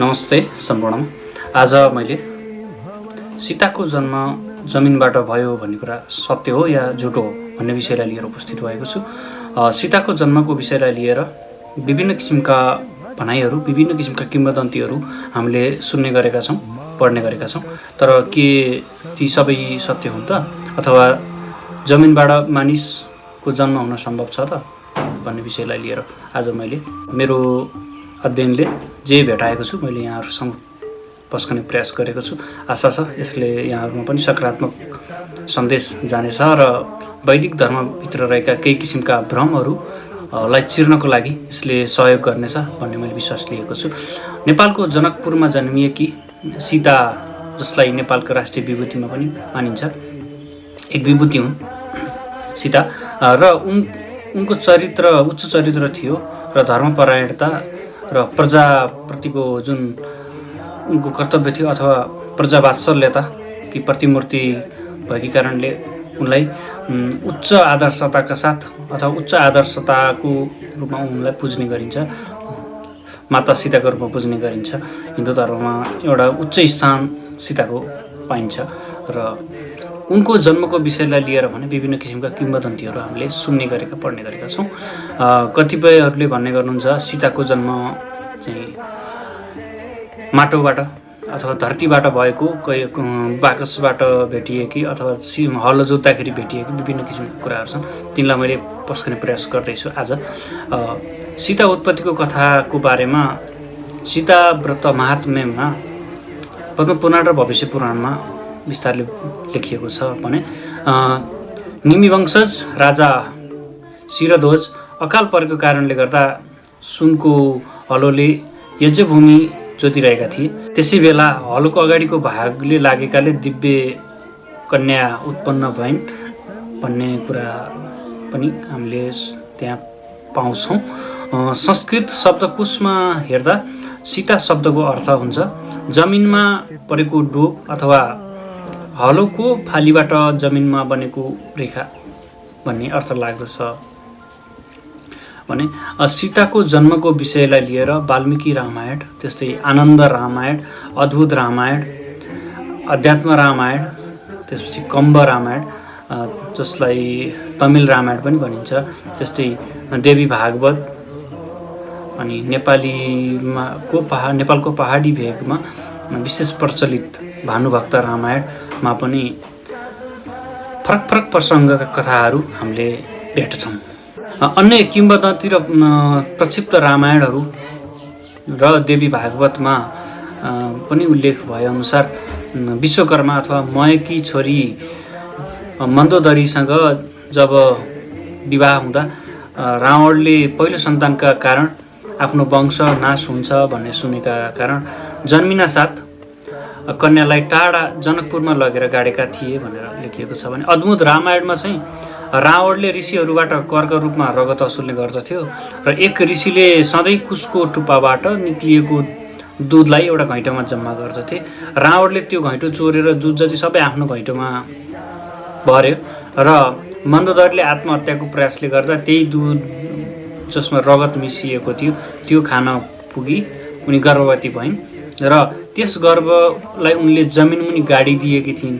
नमस्ते सम्पूर्ण। आज मैले सीताको जन्म जमिनबाट भयो भन्ने कुरा सत्य हो या झुटो हो भन्ने विषयलाई लिएर उपस्थित भएको छु। सीताको जन्मको विषयलाई लिएर विभिन्न किसिमका भनाइहरू, विभिन्न किसिमका किंवदन्तीहरू हामीले सुन्ने गरेका छौँ, पढ्ने गरेका छौँ। तर के ती सबै सत्य हुन् त, अथवा जमिनबाट मानिसको जन्म हुन सम्भव छ त भन्ने विषयलाई लिएर आज मैले मेरो अध्ययनले जे भेटाएको छु मैले यहाँहरूसँग पस्कने प्रयास गरेको छु। आशा छ यसले यहाँहरूमा पनि सकारात्मक सन्देश जानेछ र वैदिक धर्मभित्र रहेका केही किसिमका भ्रमहरूलाई चिर्नको लागि यसले सहयोग गर्नेछ भन्ने मैले विश्वास लिएको छु। नेपालको जनकपुरमा जन्मिएकी सीता, जसलाई नेपालको राष्ट्रिय विभूतिमा पनि मानिन्छ, एक विभूति हुन् सीता। र उनको चरित्र उच्च चरित्र थियो र धर्मपरायणता र प्रजाप्रतिको जुन उनको कर्तव्य थियो अथवा प्रजावात्सल्यता कि प्रतिमूर्ति भएकी कारणले उनलाई उच्च आदर्शताका साथ अथवा उच्च आदर्शताको रूपमा उनलाई पुज्ने गरिन्छ, माता सीताको रूपमा पुज्ने गरिन्छ। हिन्दू धर्ममा एउटा उच्च स्थान सीताको पाइन्छ र उनको जन्मको विषयलाई लिएर भने विभिन्न किसिमका किंवदन्तीहरू हामीले सुन्ने गरेका, पढ्ने गरेका छौँ। कतिपयहरूले भन्ने गर्नुहुन्छ सीताको जन्म चाहिँ माटोबाट अथवा धरतीबाट भएको, बाकसबाट भेटिएकी अथवा हलो जोत्दाखेरि भेटिएकी विभिन्न किसिमका कुराहरू छन्। तिनलाई मैले पस्कने प्रयास गर्दैछु आज। सीता उत्पत्तिको कथाको बारेमा सीता व्रत महात्म्यमा पद्मपुराण र भविष्य पुराणमा विस्तारले लेखिएको छ भने निमिवंशज राजा शिरध्वज अकाल परेको कारणले गर्दा सुनको हलोले यज्ञभूमि जोतिरहेका थिए। त्यसै बेला हलोको अगाडिको भागले लागेकाले दिव्य कन्या उत्पन्न भइन् भन्ने कुरा पनि हामीले त्यहाँ पाउँछौँ। संस्कृत शब्दकोशमा हेर्दा सीता शब्दको अर्थ हुन्छ जमिनमा परेको डोब अथवा हलोको फालीबाट जमिनमा बनेको रेखा भन्ने अर्थ लाग्दछ भने सीताको जन्मको विषयलाई लिएर वाल्मीकि रामायण, त्यस्तै आनन्द रामायण, अद्भुत रामायण, अध्यात्म रामायण, त्यसपछि कम्ब रामायण जसलाई तमिल रामायण पनि भनिन्छ, त्यस्तै देवी भागवत, अनि नेपालको पहाडी भेगमा विशेष प्रचलित भानुभक्त रामायणमा पनि फरक फरक प्रसङ्गका कथाहरू हामीले भेट्छौँ। अन्य किंवदन्ती र प्रक्षिप्त रामायणहरू र देवी भागवतमा पनि उल्लेख भएअनुसार विश्वकर्मा अथवा मयकी छोरी मन्दोदरीसँग जब विवाह हुँदा रावणले पहिलो सन्तानका कारण आफ्नो वंश नाश हुन्छ भन्ने सुनेका कारण जन्मिना साथ कन्यालाई टाढा जनकपुरमा लगेर गाडेका थिए भनेर लेखिएको छ भने अद्भुत रामायणमा चाहिँ रावणले ऋषिहरूबाट करका रूपमा रगत असुल्ने गर्दथ्यो र एक ऋषिले सधैँ कुसको टुप्पाबाट निक्लिएको दुधलाई एउटा घैँटोमा जम्मा गर्दथे। रावणले त्यो घैँटो चोरेर दुध जति सबै आफ्नो घैँटोमा भर्यो र मन्दोदरीले आत्महत्याको प्रयासले गर्दा त्यही दुध जसमा रगत मिसिएको थियो त्यो खान पुगी उनी गर्भवती भइन् र त्यस गर्भलाई उनले जमिनमुनि गाडिदिएकी थिइन्।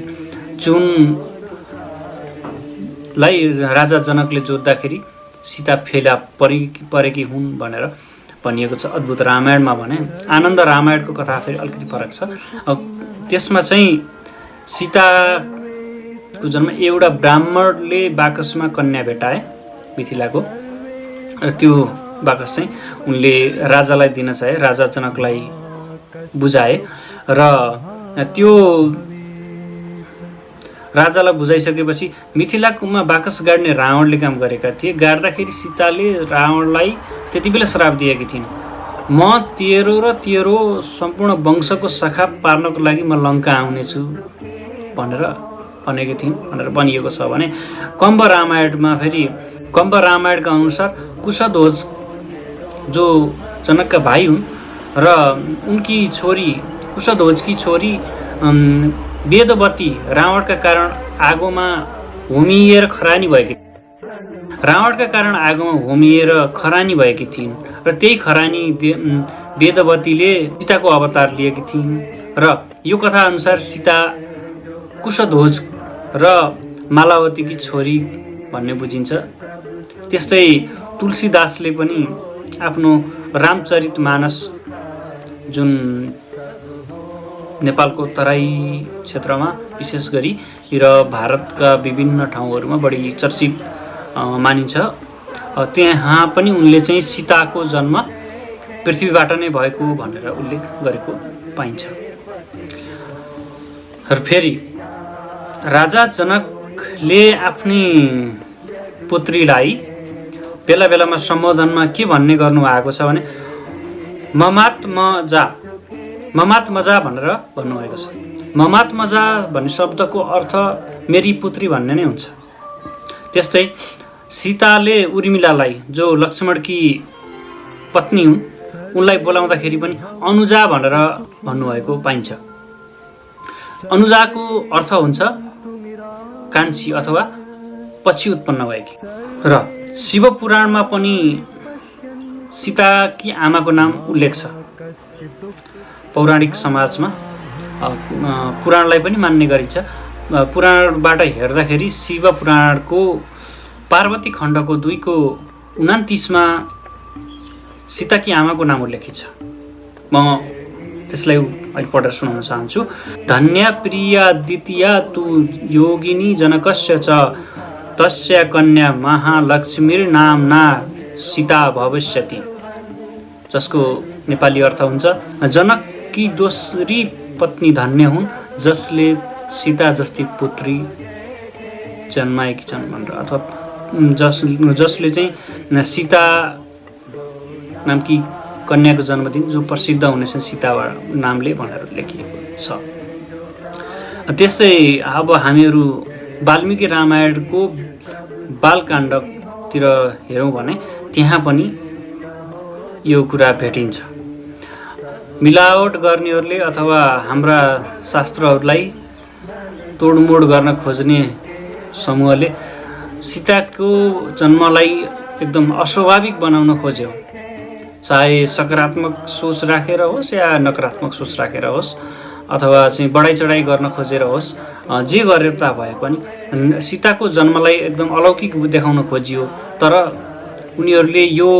जुनलाई राजा जनकले जोत्दाखेरि सीता फेला परेकी हुन् भनेर भनिएको छ अद्भुत रामायणमा भने। आनन्द रामायणको कथा फेरि अलिकति फरक छ। त्यसमा चाहिँ सीताको जन्म एउटा ब्राह्मणले बाकसमा कन्या भेटाए मिथिलाको, र त्यो बाकस चाहिँ उनले राजालाई दिन चाहे, राजा जनकलाई बुझाए र त्यो राजालाई बुझाइसकेपछि मिथिलाकोमा बाकस गाड्ने रावणले काम गरेका थिए। गाड्दाखेरि सीताले रावणलाई त्यति बेला श्राप दिएकी थिइन्, म तेरो र तेरो सम्पूर्ण वंशको सखा पार्नको लागि म लङ्का आउनेछु भनेर भनेकी थिइन् भनेर भनिएको छ भने कम्ब रामायणमा फेरि कम्ब रामायणका अनुसार कुशध्वज जो जनकका भाइ हुन् र उनकी छोरी कुशध्वजकी छोरी वेदवती रावणका कारण आगोमा होमिएर खरानी भएकी रावणका कारण आगोमा होमिएर खरानी भएकी थिइन् र त्यही खरानी वेदवतीले सीताको अवतार लिएकी थिइन् र यो कथा अनुसार सीता कुशध्वज र मालावतीकी छोरी भन्ने बुझिन्छ। त्यस्तै तुलसीदासले पनि आफ्नो रामचरितमानस जुन नेपालको तराई क्षेत्रमा विशेष गरी र भारतका विभिन्न ठाउँहरूमा बढी चर्चित मानिन्छ, त्यहाँ पनि उनले चाहिँ सीताको जन्म पृथ्वीबाट नै भएको भनेर उल्लेख गरेको पाइन्छ। र फेरि राजा जनकले आफ्नी पुत्रीलाई बेला बेलामा सम्बोधनमा के भन्ने गर्नु भएको छ भने ममात्मजा भनेर भन्नुभएको छ। ममात्मजा भन्ने शब्दको अर्थ मेरी पुत्री भन्ने नै हुन्छ। त्यस्तै सीताले उर्मिलालाई जो लक्ष्मणकी पत्नी हुन् उनलाई बोलाउँदाखेरि पनि अनुजा भनेर भन्नुभएको पाइन्छ। अनुजाको अर्थ हुन्छ कान्छी अथवा पछि उत्पन्न भएकी। र शिवपुराणमा पनि सीताकी आमाको नाम उल्लेख छ। पौराणिक समाजमा पुराणलाई पनि मान्ने गरिन्छ। पुराणबाट हेर्दाखेरि शिवपुराणको पार्वती खण्डको 2:29 सीताकी आमाको नाम उल्लेखित छ। म त्यसलाई अहिले पढेर सुनाउन चाहन्छु। धन्या प्रिया द्वितीया तु योगिनी जनकस्य च तस्य कन्या महालक्ष्मीर्नाम्ना सीता भविष्यति, जसको नेपाली अर्थ हुन्छ जनककी दोस्री पत्नी धन्य हुन् जसले सीता जस्ती पुत्री जन्माएकी छन् भनेर, अथवा जसले चाहिँ सीता नामकी कन्याको जन्मदिन जो प्रसिद्ध हुनेछ सीता नामले भनेर लेखिएको छ। त्यस्तै अब हामीहरू वाल्मीकि रामायणको बालकाण्डतिर हेरौँ भने त्यहाँ पनि यो कुरा भेटिन्छ। मिलावट गर्नेहरूले अथवा हाम्रा शास्त्रहरूलाई तोडमोड गर्न खोज्ने समूहले सीताको जन्मलाई एकदम अस्वाभाविक बनाउन खोज्यो, चाहे सकारात्मक सोच राखेर होस् या नकारात्मक सोच राखेर होस् अथवा चाहिँ बढाइ चढाइ गर्न खोजेर होस्, जे गरे तापनि पनि सीताको जन्मलाई एकदम अलौकिक देखाउन खोजियो। तर उनीहरूले यो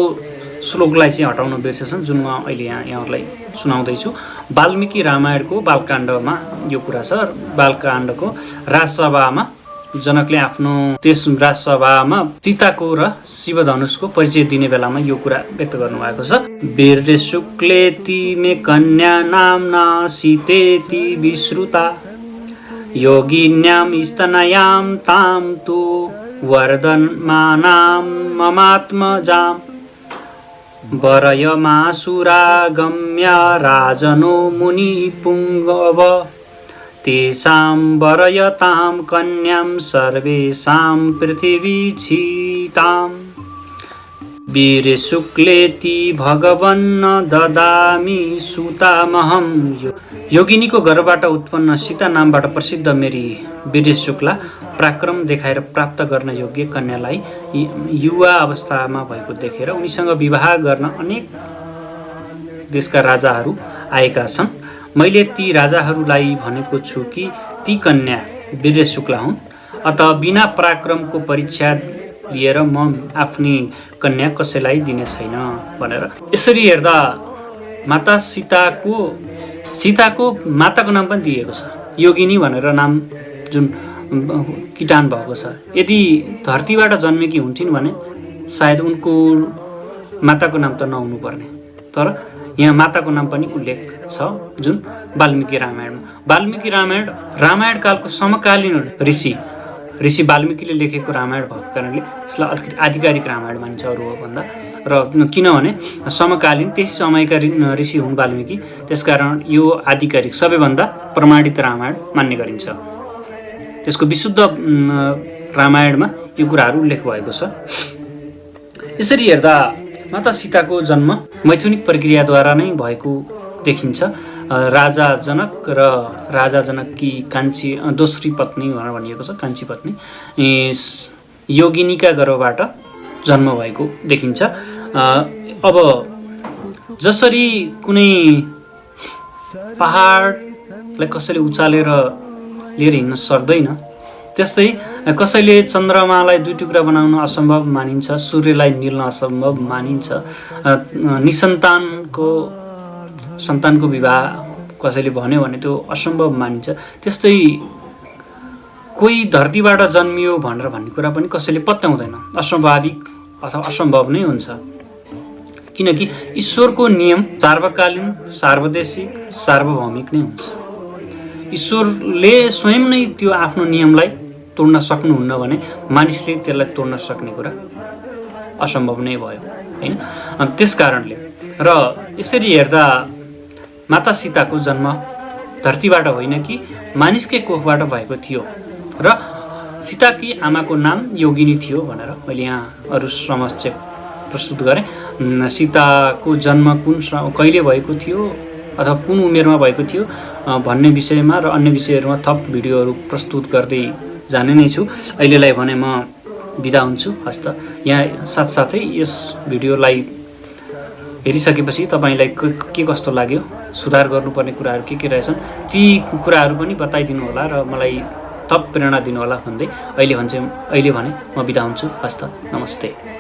श्लोकलाई चाहिँ हटाउन बिर्सेछन्, जुन म अहिले यहाँहरूलाई सुनाउँदैछु। वाल्मीकि रामायणको बालकाण्डमा यो कुरा छ। बालकाण्डको राजसभामा जनकले आफ्नो त्यस राजसभामा सीताको र शिवधनुषको परिचय दिने बेलामा यो कुरा व्यक्त गर्नुभएको छ। वीर शुक्लेति मे कन्या नाम्ना सीतेति विश्रुता योगिन्यां स्तनयां तां तु वर्धमानां ममात्मजां वरयमासुरागम्य राजनो मुनिपुङ्गव तेषां वरयतां कन्यां सर्वेषां पृथिवीच्छिताम् वीर शुक्लेति भगवन्न ददामि सुतामहं। योगिनीको गर्भबाट उत्पन्न सीता नामबाट प्रसिद्ध मेरी वीर शुक्ला पराक्रम देखाएर प्राप्त गर्न योग्य कन्यालाई युवा अवस्थामा भएको देखेर उनीसँग विवाह गर्न अनेक देशका राजाहरू आएका छन्। मैले ती राजाहरूलाई भनेको छु कि ती कन्या वीर शुक्ला हुन्, अत बिना पराक्रमको परीक्षा लिएर म आफ्नी कन्या कसैलाई दिने छैन भनेर। यसरी हेर्दा माता सीताको माताको नाम पनि दिएको छ, योगिनी भनेर नाम जुन किटान भएको छ। यदि धरतीबाट जन्मेकी हुन्थिन् भने सायद उनको माताको नाम त नहुनु पर्ने, तर यहाँ माताको नाम पनि उल्लेख छ जुन वाल्मीकि रामायणमा। वाल्मीकि रामायण कालको समकालीन ऋषि वाल्मीकिले लेखेको रामायण भएको कारणले यसलाई अलिकति आधिकारिक रामायण मानिन्छ अरूभन्दा। र किनभने समकालीन त्यस समयका ऋषि हुन् वाल्मीकि, त्यसकारण यो आधिकारिक सबैभन्दा प्रमाणित रामायण मान्ने गरिन्छ। त्यसको विशुद्ध रामायणमा यो कुराहरू उल्लेख भएको छ। यसरी हेर्दा माता सीताको जन्म मैथुनिक प्रक्रियाद्वारा नै भएको देखिन्छ। राजा जनक र राजा जनककी कान्छी दोस्री पत्नी भनेर भनिएको छ, कान्छी पत्नी योगिनीका गर्भबाट जन्म भएको देखिन्छ। अब जसरी कुनै पहाडलाई कसैले उचालेर लिएर हिँड्न सक्दैन, त्यस्तै कसैले चन्द्रमालाई 2 टुक्रा बनाउन असम्भव मानिन्छ, सूर्यलाई निल्न असम्भव मानिन्छ, सन्तानको विवाह कसैले भन्यो भने त्यो असम्भव मानिन्छ। त्यस्तै कोही धरतीबाट जन्मियो भनेर भन्ने कुरा पनि कसैले पत्याउँदैन, अस्वाभाविक अथवा असम्भव नै हुन्छ। किनकि ईश्वरको नियम सार्वकालीन, सार्वदेशिक, सार्वभौमिक नै हुन्छ। ईश्वरले स्वयं नै त्यो आफ्नो नियमलाई तोड्न सक्नुहुन्न भने मानिसले त्यसलाई तोड्न सक्ने कुरा असम्भव नै भयो, हैन? त्यस कारणले र यसरी हेर्दा माता सीताको जन्म धरतीबाट होइन कि मानिसकै कोखबाट भएको थियो र सीताकी आमाको नाम योगिनी थियो भनेर मैले यहाँ अरू समक्ष प्रस्तुत गरेँ। सीताको जन्म कहिले भएको थियो अथवा कुन उमेरमा भएको थियो भन्ने विषयमा र अन्य विषयहरूमा थप भिडियोहरू प्रस्तुत गर्दै जाने नै छु। अहिलेलाई भने म बिदा हुन्छु। हस्त यहाँ साथसाथै यस भिडियोलाई हेरिसकेपछि तपाईँलाई के कस्तो लाग्यो, सुधार गर्नुपर्ने कुराहरू के रहेछन्, ती कुराहरू पनि बताइदिनु होला र मलाई थप प्रेरणा दिनु होला भन्दै अहिले भने म बिदा हुन्छु। हस्त नमस्ते।